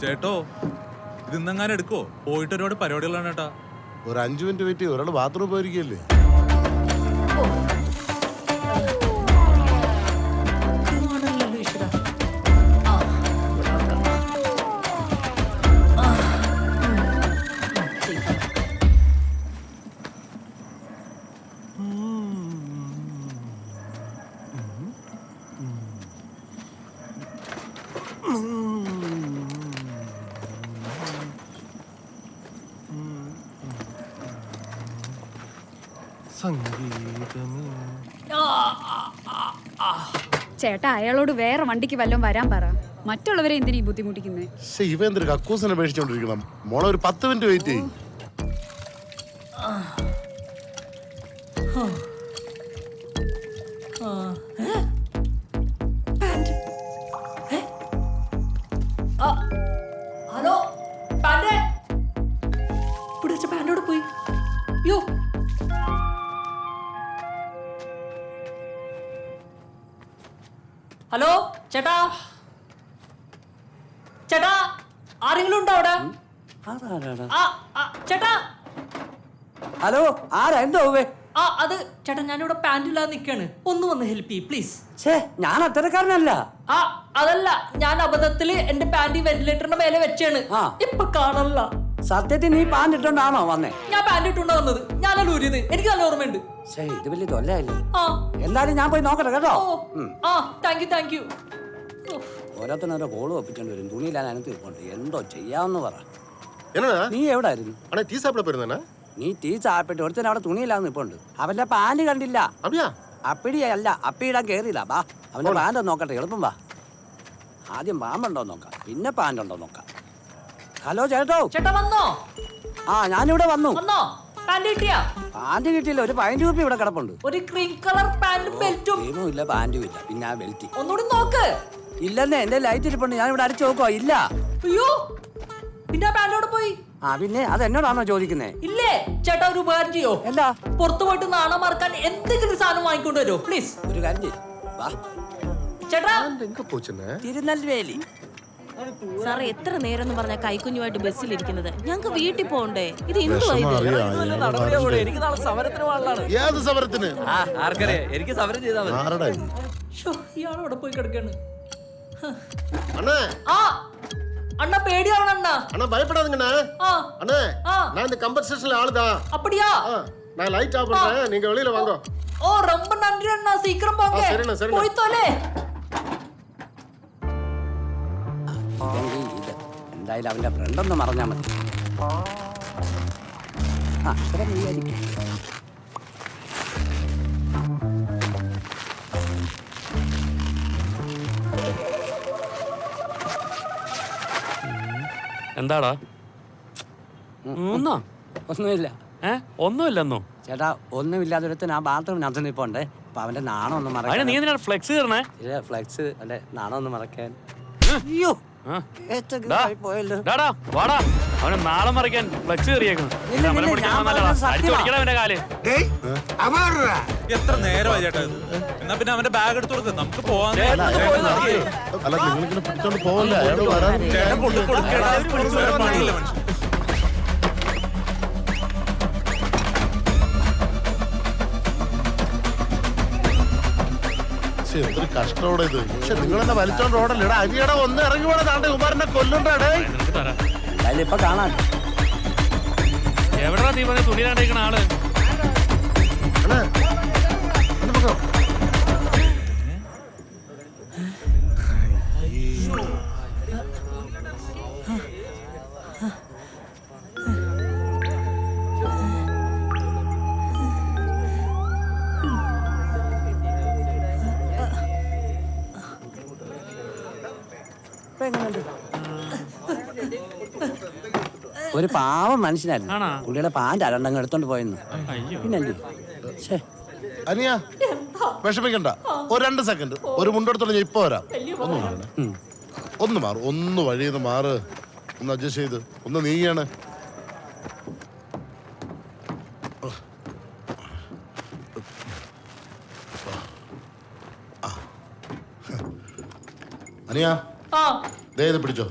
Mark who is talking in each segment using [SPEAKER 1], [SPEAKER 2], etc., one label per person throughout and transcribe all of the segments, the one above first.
[SPEAKER 1] ചേട്ടോ ഇത് ഇന്നെങ്ങാനും എടുക്കോ? പോയിട്ട് ഒരുപാട് പരിപാടികളാണ് ചേട്ടാ.
[SPEAKER 2] ഒരു 5 മിനിറ്റ് വെയിറ്റ് ചെയ്യും. ഒരാൾ ബാത്റൂം പോയിരിക്കല്ലേ?
[SPEAKER 3] ചേട്ടാ അയാളോട് വേറെ വണ്ടിക്ക് വല്ലതും വരാൻ പറ. മറ്റുള്ളവരെ എന്തിനീ ബുദ്ധിമുട്ടിക്കുന്നേ?
[SPEAKER 2] ഇവ എന്തൊരു കക്കൂസിനെ പേടിച്ചോണ്ടിരിക്കണം. മോളെ ഒരു 10 മിനിറ്റ് വെയിറ്റ് ചെയ്യും.
[SPEAKER 4] ഹലോ പാൻറ് പിടിച്ച പാൻറ്റോട് പോയി. യോ ഹലോ ചേട്ടാ, ചേട്ടാ ആരെങ്കിലും ഉണ്ടോ അവിടെ? ചേട്ടാ
[SPEAKER 5] ഹലോ, ആരാ? എന്താ
[SPEAKER 4] അത് ചേട്ടാ ഞാനിവിടെ പാൻറ്റില്ലാതെ നിൽക്കാണ്. ഒന്ന് വന്ന് ഹെൽപ്പ് ചെയ്യ് പ്ലീസ്.
[SPEAKER 5] ഞാൻ അത്തരക്കാരനല്ല.
[SPEAKER 4] അതല്ല, ഞാൻ അബദ്ധത്തില് എന്റെ പാൻറ് വെന്റിലേറ്ററിന്റെ മേലെ വെച്ചാണ്. ഇപ്പൊ കാണല്ല.
[SPEAKER 5] സത്യത്തിൽ നീ പാൻറ് ഇട്ടോണ്ടാണോ വന്നേ?
[SPEAKER 4] ഞാൻ പാൻറ് ഇട്ടുണ്ടോ വന്നത്? ഞാനല്ല ഊരിയത്. എനിക്ക് നല്ല ഓർമ്മയുണ്ട്.
[SPEAKER 5] ഇത് വലിയ തൊല്ലായില്ലേ. എന്തായാലും ഞാൻ പോയി നോക്കട്ടെ കേട്ടോ.
[SPEAKER 4] Thank you.
[SPEAKER 5] ഓരോരുത്തരോരോ കോള് ഒപ്പിച്ചോണ്ട് വരും. തുണിയില്ലാതെ എനിക്ക് ഇപ്പോണ്ട് എന്തോ ചെയ്യാന്ന് പറ. നീ എവിടായിരുന്നു? നീ ടീ ചാപ്പിട്ട് ഒരുത്തൻ അവിടെ തുണിയില്ലാന്ന് ഇപ്പോണ്ട്. അവന്റെ പാൻറ് കണ്ടില്ല. അപ്പിടിയല്ല, അപ്പിയിടാൻ കേറിയില്ല. ബാ അവന്റെ പാൻറ് നോക്കട്ടെ, എളുപ്പം വാ. ആദ്യം പാമ്പുണ്ടോ നോക്കാം, പിന്നെ പാൻറ് ഉണ്ടോ നോക്കാം. ഹലോ ചേട്ടോ.
[SPEAKER 4] ചേട്ടാ വന്നോ?
[SPEAKER 5] ഞാനിവിടെ വന്നു.
[SPEAKER 4] പാൻറ് കിട്ടിയാ?
[SPEAKER 5] പാൻറ് കിട്ടിയില്ല, ഒരു 15 രൂപ ഇവിടെ കിടപ്പുണ്ട്.
[SPEAKER 4] ഒരു ക്രീം കളർ പാന്റും ബെൽറ്റും.
[SPEAKER 5] ക്രീമും ഇല്ല, പാൻറ്റും ഇല്ല, പിന്നെ ആ ബെൽറ്റ്
[SPEAKER 4] ഒന്നുകൂടി നോക്ക്.
[SPEAKER 5] ഇല്ലെന്നേ, എന്റെ ലൈറ്റ് ഇരിപ്പുണ്ട്. ഞാൻ ഇവിടെ അടിച്ചു നോക്കുവാ. ഇല്ല.
[SPEAKER 4] അയ്യോ, പിന്നെ ആ പാൻറ്റോട് പോയി.
[SPEAKER 5] പിന്നെ അത് എന്നോടാണോ ചോദിക്കുന്നേ?
[SPEAKER 4] ഇല്ലേ ചേട്ടാ, ഒരു ഉപകാരം ചെയ്യോ?
[SPEAKER 5] എന്താ?
[SPEAKER 4] പുറത്തു പോയിട്ട് നാണം മറക്കാൻ എന്തെങ്കിലും സാധനം വാങ്ങിക്കൊണ്ട് വരുമോ പ്ലീസ്?
[SPEAKER 5] ഒരു കാര്യം ചെയ്യ്, വാ.
[SPEAKER 4] ചേട്ടാ
[SPEAKER 5] തിരുനെൽവേലി.
[SPEAKER 6] സാറേ, എത്ര നേരം എന്ന് പറഞ്ഞാൽ കൈക്കുഞ്ഞുമായിട്ട് ബസ്സിലിരിക്കുന്നത്? ഞങ്ങൾക്ക് വീട്ടിൽ പോകണ്ടേ? ഇത് എന്തുവാ?
[SPEAKER 4] എനിക്ക് നാളെ സമരത്തിന് പോകാനുള്ളതാണ്.
[SPEAKER 2] ഏത് സമരത്തിന്?
[SPEAKER 4] ആർക്കറിയാം, എനിക്ക് സമരം ചെയ്താൽ മതി. ഇയാളവിടെ പോയി കിടക്കാണ്. அண்ணா பேடியாவன அண்ணா.
[SPEAKER 7] அண்ணா பயப்படாதீங்கண்ணா. அண்ணா நான் இந்த கம்பர் ஸ்டேஷன்ல ஆளுதான்.
[SPEAKER 4] அப்படியா?
[SPEAKER 7] நான் லைட் ஆஃப் பண்றேன், நீங்க வெளியில வாங்க.
[SPEAKER 4] ஓ ரொம்ப நன்றி அண்ணா, சீக்கிரம் போங்க.
[SPEAKER 7] சரிண்ணா சரிண்ணா.
[SPEAKER 4] போய் தொலை.
[SPEAKER 5] എന്തായാലും അവന്റെ ഫ്രണ്ടൊന്ന് മറഞ്ഞാ മതി. അത്ര മതിയായിരിക്കും.
[SPEAKER 8] എന്താടാ?
[SPEAKER 5] ഒന്നുമില്ല.
[SPEAKER 8] ഒന്നുമില്ലെന്നോ?
[SPEAKER 5] ചേട്ടാ, ഒന്നുമില്ലാതൊരുത്തൻ ആ ബാത്റൂമിനകത്ത് നിൽപ്പുണ്ട്. അപ്പൊ അവന്റെ നാണം ഒന്ന് മറക്കാൻ.
[SPEAKER 8] നീ എന്തിനാണ് ഫ്ലെക്സ് കയറണേ?
[SPEAKER 5] ഫ്ലെക്സ് അല്ലെ, നാണം ഒന്ന് മറക്കാൻ.
[SPEAKER 8] അവനെ നാളെ മറിക്കാൻ ഫ്ലെക്സ് കയറിയേക്കണം.
[SPEAKER 1] എത്ര നേരമായി ചേട്ടാ ഇത്? എന്നാ പിന്നെ അവന്റെ ബാഗ് എടുത്തു കൊടുക്ക്, നമുക്ക് പോവാൻ.
[SPEAKER 2] അല്ല, നിങ്ങളിങ്ങനെ പിടിച്ചോണ്ട് പോവല്ലേ? അയാൾ വരാൻ
[SPEAKER 1] ചേട്ടൻ കൊണ്ട് കൊടുക്കേണ്ട പണിയില്ല മനുഷ്യൻ.
[SPEAKER 2] എന്തൊരു കഷ്ടോടെ ഇത്. പക്ഷെ നിങ്ങളെന്നെ വലിച്ചോണ്ട് ഓടല്ലേ? അരിയട ഒന്ന് ഇറങ്ങി പോണ താണ്ടെ കുമാരനെ കൊല്ലുണ്ടാടേ.
[SPEAKER 5] എന്തായാലും ഇപ്പൊ കാണാൻ.
[SPEAKER 8] എവിടെയാ നീ പറഞ്ഞ തുണിയിലാണ്ടിരിക്കണ ആള്?
[SPEAKER 5] ഒരു പാവം മനുഷ്യനായിരുന്നു. പുള്ളിയുടെ പാൻറ് അരണ്ടങ്ങ് എടുത്തോണ്ട് പോയെന്ന്. പിന്നല്ലേ
[SPEAKER 2] അനിയ വിഷമിക്കണ്ട, ഒരു 2 സെക്കൻഡ് ഒരു മുണ്ടെടുത്തോണ്ട് ഞാൻ ഇപ്പൊ വരാം. ഒന്ന് മാറും, ഒന്ന് വഴിയെന്ന് മാറ്, ഒന്ന് അഡ്ജസ്റ്റ് ചെയ്ത് ഒന്ന് നീയാണ്. അനിയ ദേ ഇത് പിടിച്ചോ.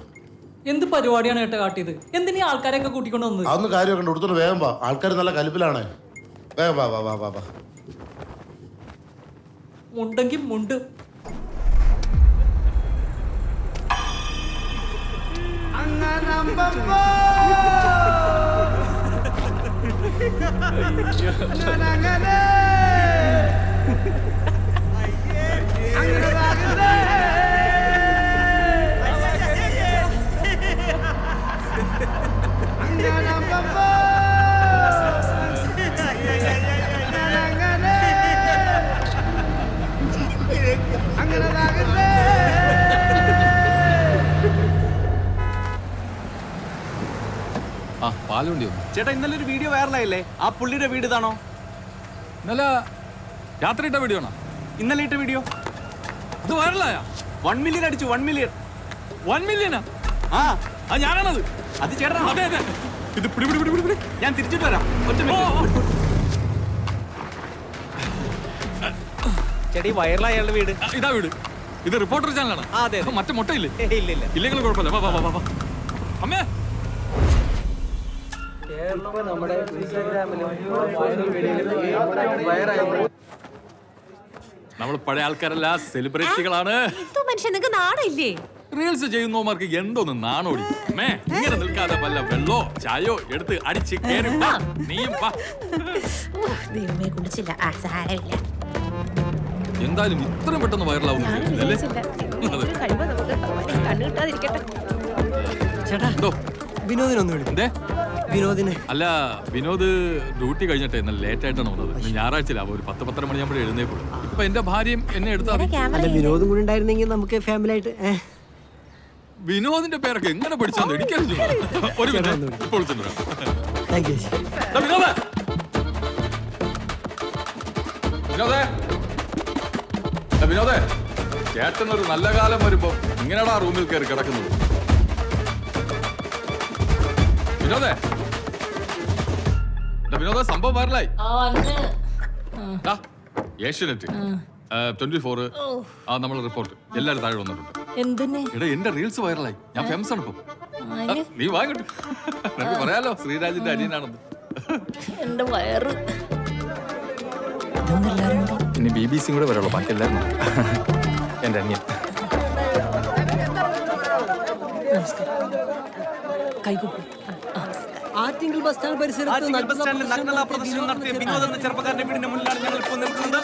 [SPEAKER 4] എന്ത് പരിപാടിയാണ് ഏട്ടാ കാട്ടിയത്? എന്തിനീ ആൾക്കാരെയൊക്കെ കൂട്ടിക്കൊണ്ട് വന്നത്?
[SPEAKER 2] അതൊന്നും കാര്യമൊക്കെ ഉണ്ട്. എടുത്തോണ്ട് വേഗം വാ, ആൾക്കാർ നല്ല കലിപ്പിലാണ്. വേഗം വാ വാ വാ വാ വാ.
[SPEAKER 4] മുണ്ടെങ്കിൽ മുണ്ട്.
[SPEAKER 1] ആ പാലുണ്ടി ഒന്ന്.
[SPEAKER 9] ചേട്ടാ ഇന്നലെ ഒരു വീഡിയോ വൈറലായില്ലേ? ആ പുള്ളിയുടെ വീട് ഇതാണോ?
[SPEAKER 1] ഇന്നലെ രാത്രി ഇട്ട വീഡിയോ ആണോ?
[SPEAKER 9] ഇന്നലെ ഇട്ട വീഡിയോ
[SPEAKER 1] അത് വൈറലായ
[SPEAKER 9] 1 മില്യൺ അടിച്ചു. 1 മില്യൺ.
[SPEAKER 1] 1 മില്യനാ?
[SPEAKER 9] ആ
[SPEAKER 1] അത് ഞാനാണത്.
[SPEAKER 9] അത് ചേട്ടാ.
[SPEAKER 1] അതെ അതെ. ഇത് പിടി പിടി പിടി പിടി പിടി.
[SPEAKER 9] ഞാൻ തിരിച്ചിട്ട് വരാം. ഒറ്റ ചേട്ടാ ഈ വൈറലായ അയാളുടെ വീട്
[SPEAKER 1] ഇതാ വീട്. ഇത് റിപ്പോർട്ടർ ചാനലാണ്.
[SPEAKER 9] ആ, അതെ, അതെ.
[SPEAKER 1] മറ്റേ മുട്ടയില്ലേ?
[SPEAKER 9] ഇല്ല ഇല്ല.
[SPEAKER 1] ഇല്ലെങ്കിലും കുഴപ്പമില്ല. വാ വാ വാ വാ. അമ്മേ നമ്മൾ പഴയ ആൾക്കാരല്ല, സെലിബ്രിറ്റികളാണ്.
[SPEAKER 6] മനുഷ്യൻ നിങ്ങൾക്ക് നാണില്ലേ?
[SPEAKER 1] റീൽസ് ചെയ്യുന്നവർക്ക് എന്തോന്ന് നാണോടി. അമ്മേ ഇങ്ങനെ നിൽക്കാതെ വല്ല വെള്ളോ ചായോ എടുത്ത് അടിച്ച് കേറി വാ. നീയും വാ.
[SPEAKER 6] ദൈവമേ കുടിച്ചില്ല. സാരമില്ല.
[SPEAKER 1] എന്തായാലും ഇത്രയും പെട്ടെന്ന് വൈറലാവുന്നു. എന്തോ
[SPEAKER 5] വിനോദിനൊന്നും വിളി.
[SPEAKER 1] എന്തേ?
[SPEAKER 5] വിനോദിന്
[SPEAKER 1] അല്ല, വിനോദ് ഡ്യൂട്ടി കഴിഞ്ഞിട്ട് ഇന്നലെ ലേറ്റ് ആയിട്ടാണ് വന്നത്. ഇന്ന് ഞായറാഴ്ചയിലാവും. ഒരു 10-10:30 മണിയാകുമ്പോഴേ എഴുന്നേക്കുള്ളൂ. ഇപ്പൊ എന്റെ ഭാര്യയും എന്നെ എടുത്താൽ
[SPEAKER 5] വിനോദും കൂടി ഉണ്ടായിരുന്നെങ്കിൽ നമുക്ക് ഫാമിലി ആയിട്ട്.
[SPEAKER 1] വിനോദിന്റെ പേരൊക്കെ എങ്ങനെ പഠിച്ചാന്ന് എനിക്കറിഞ്ഞു. ഒരു മിനിറ്റ് ഇപ്പോൾ വിളിച്ചിട്ടുണ്ട്.
[SPEAKER 5] Thank you.
[SPEAKER 1] വിനോദേ, വിനോദേ, വിനോദേ, ചേട്ടനൊരു നല്ല കാലം വരുമ്പോ ഇങ്ങനെയാടാ റൂമിൽ കയറി കിടക്കുന്നത്. വിനോദേ, വിനോദ സംഭവം വൈറലായി. ഏഷ്യാനെറ്റ്, 24 നമ്മൾ റിപ്പോർട്ട് എല്ലാരും താഴെ വന്നിട്ടുണ്ട്.
[SPEAKER 4] എന്തിന്?
[SPEAKER 1] എടാ എന്റെ റീൽസ് വൈറലായി. ഞാൻ ഫേമസ് ആണ് ഇപ്പൊ. നീ വാങ്ങട്ടെ, നമുക്ക് പറയാലോ ശ്രീരാജിന്റെ അനിയനാണെന്ന്.
[SPEAKER 4] എന്റെ വയറ്.
[SPEAKER 1] ഇനി BBC കൂടെ വരുള്ളൂ, ബാക്കി എല്ലാവരും എന്റെ അനിയൻ.
[SPEAKER 4] കൈകൂപ്പി.
[SPEAKER 5] ആറ്റിങ്ങൽ ബസ് സ്റ്റാൻഡ് പരിസരത്ത്
[SPEAKER 9] നഗ്നതാ പ്രദർശനം നടത്തിയ വിനോദ് എന്ന ചെറുപ്പക്കാരന്റെ വീടിന്റെ മുന്നിലാണ് ഞങ്ങൾ ഇപ്പോൾ നിൽക്കുന്നത്.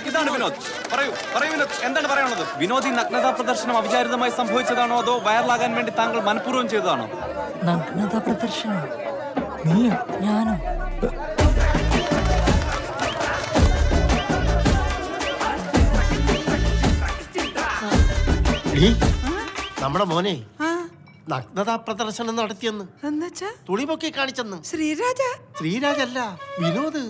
[SPEAKER 9] ഇതാണ് വിനോദ്. പറയൂ വിനോദ്, എന്താണ് പറയാനുള്ളത്? വിനോദ്, ഈ നഗ്നതാ പ്രദർശനം അവിചാരിതമായി സംഭവിച്ചതാണോ അതോ വൈറലാകാൻ വേണ്ടി താങ്കൾ മനഃപൂർവ്വം ചെയ്തതാണോ?
[SPEAKER 4] നഗ്നതാ പ്രദർശനം? നീയോ? ഞാനോ?
[SPEAKER 7] നമ്മുടെ മോനെ നഗ്നതാ പ്രദർശനം നടത്തിയെന്ന്. തുണി പൊക്കി കാണിച്ചെന്ന്. ശ്രീരാജല്ല, വിനോദ്.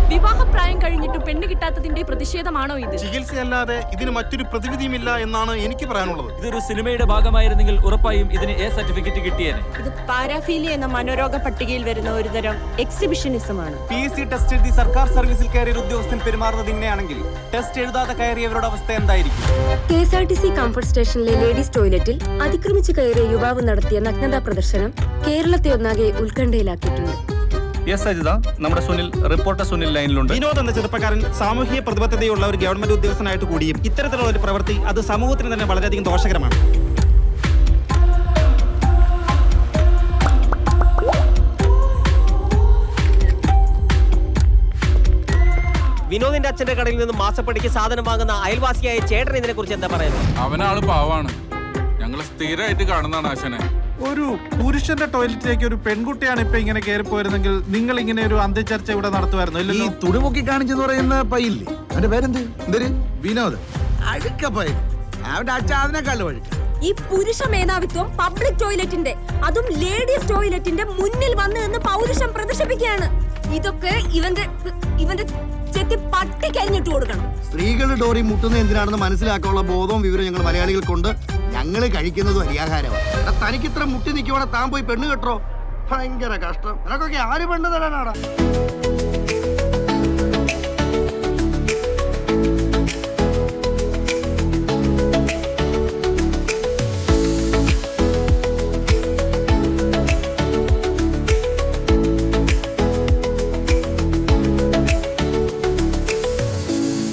[SPEAKER 3] വിവാഹപ്രായം കഴിഞ്ഞിട്ട് പെണ്ണ് കിട്ടാത്തതിന്റെ പ്രതിഷേധമാണോ ഇത്?
[SPEAKER 10] ചികിത്സയല്ലാതെ ഇതിന് മറ്റൊരു പ്രതിവിധിയുമില്ല എന്നാണ് എനിക്ക് പറയാനുള്ളത്.
[SPEAKER 9] ഇതൊരു സിനിമയുടെ ഭാഗമായിരുന്നെങ്കിൽ ഉറപ്പായും ഇതിന് A സർട്ടിഫിക്കറ്റ് കിട്ടിയേനെ.
[SPEAKER 6] ഇത് പാരാഫീലിയ എന്ന മനോരോഗ പട്ടികയിൽ വരുന്ന ഒരു തരം എക്സിബിഷനിസമാണ്.
[SPEAKER 9] PSC ടെസ്റ്റ് എഴുതി സർക്കാർ സർവീസിൽ കയറിയ ഉദ്യോഗസ്ഥൻ പെരുമാറുന്നത് ഇങ്ങനെയാണെങ്കിൽ ടെസ്റ്റ് എഴുതാതെ കയറിയവരുടെ അവസ്ഥ എന്തായിരിക്കും?
[SPEAKER 11] KSRTC കംഫർട്ട് സ്റ്റേഷനിലെ ലേഡീസ് ടോയ്ലറ്റിൽ അതിക്രമിച്ച് കയറിയ യുവാവ് നടത്തിയ നഗ്നതാ പ്രദർശനം കേരളത്തെ ഒന്നാകെ ഉത്കണ്ഠയിലാക്കിയിട്ടുണ്ട്.
[SPEAKER 9] നമ്മുടെ സുനിൽ, റിപ്പോർട്ടർ സുനിൽ ലൈനിലുണ്ട്.
[SPEAKER 10] വിനോദ് എന്ന ചെറുപ്പക്കാരൻ സാമൂഹിക പ്രതിബദ്ധതയുള്ള ഒരു ഗവൺമെന്റ് ഉദ്യോഗസ്ഥനായിട്ട് കൂടിയും ഇത്തരത്തിലുള്ള ഒരു പ്രവൃത്തി അത് സമൂഹത്തിന് തന്നെ വളരെയധികം ദോഷകരമാണ്.
[SPEAKER 5] വിനോദിന്റെ അച്ഛന്റെ കടയിൽ നിന്ന് മാസപ്പടിക്ക് സാധനം വാങ്ങുന്ന അയൽവാസിയായ ചേട്ടൻ ഇതിനെ കുറിച്ച് എന്താ പറയുന്നത്?
[SPEAKER 1] അവനാള് പാവാണ്. ഞങ്ങള് സ്ഥിരമായിട്ട് കാണുന്നതാണ് ആശാനെ.
[SPEAKER 10] ഒരു പുരുഷന്റെ ടോയ്ലറ്റിലേക്ക് ഒരു പെൺകുട്ടിയാണ് ഇപ്പൊ ഇങ്ങനെ കയറി പോയിരുന്നെങ്കിൽ നിങ്ങൾ ഇങ്ങനെ ഒരു അന്ത്യചർച്ച ഇവിടെ നടത്തുമായിരുന്നു.
[SPEAKER 12] ഈ തുണിമുക്കി കാണിച്ചെന്ന് പറയുന്ന പയ്യില്ലേ, അവന്റെ പേരെന്ത്? എന്തൊരു വിനോദ്. അഴുക്ക പയ്യൻ. അവന്റെ അച്ഛൻ അതിനേക്കാളും അഴുക്ക.
[SPEAKER 11] ഈ പുരുഷ മേധാവിത്വം പബ്ലിക് ടോയ്ലറ്റിന്റെ, അതും ലേഡീസ് ടോയ്ലറ്റിന്റെ മുന്നിൽ വന്ന് നിന്ന് പൗരുഷം പ്രദർശിപ്പിക്കുകയാണ്. ഇതൊക്കെ ഇവന്റെ ചെത്തി പട്ടി കരിഞ്ഞിട്ട് കൊടുക്കണം.
[SPEAKER 12] സ്ത്രീകളുടെ ഡോറി മുട്ടുന്നത് എന്തിനാണെന്ന് മനസ്സിലാക്കാനുള്ള ബോധവും വിവരം ഞങ്ങൾ മലയാളികൾക്കുണ്ട്. ഞങ്ങള് കഴിക്കുന്നതും അരിയാഹാരമാണ്. തനിക്ക് ഇത്ര മുട്ടി നിൽക്കുവാണെ താൻ പോയി പെണ്ണ് കെട്ടോ. ഭയങ്കര കഷ്ടം. നിനക്കൊക്കെ ആര് പെണ്ണ് തരാനാടാ?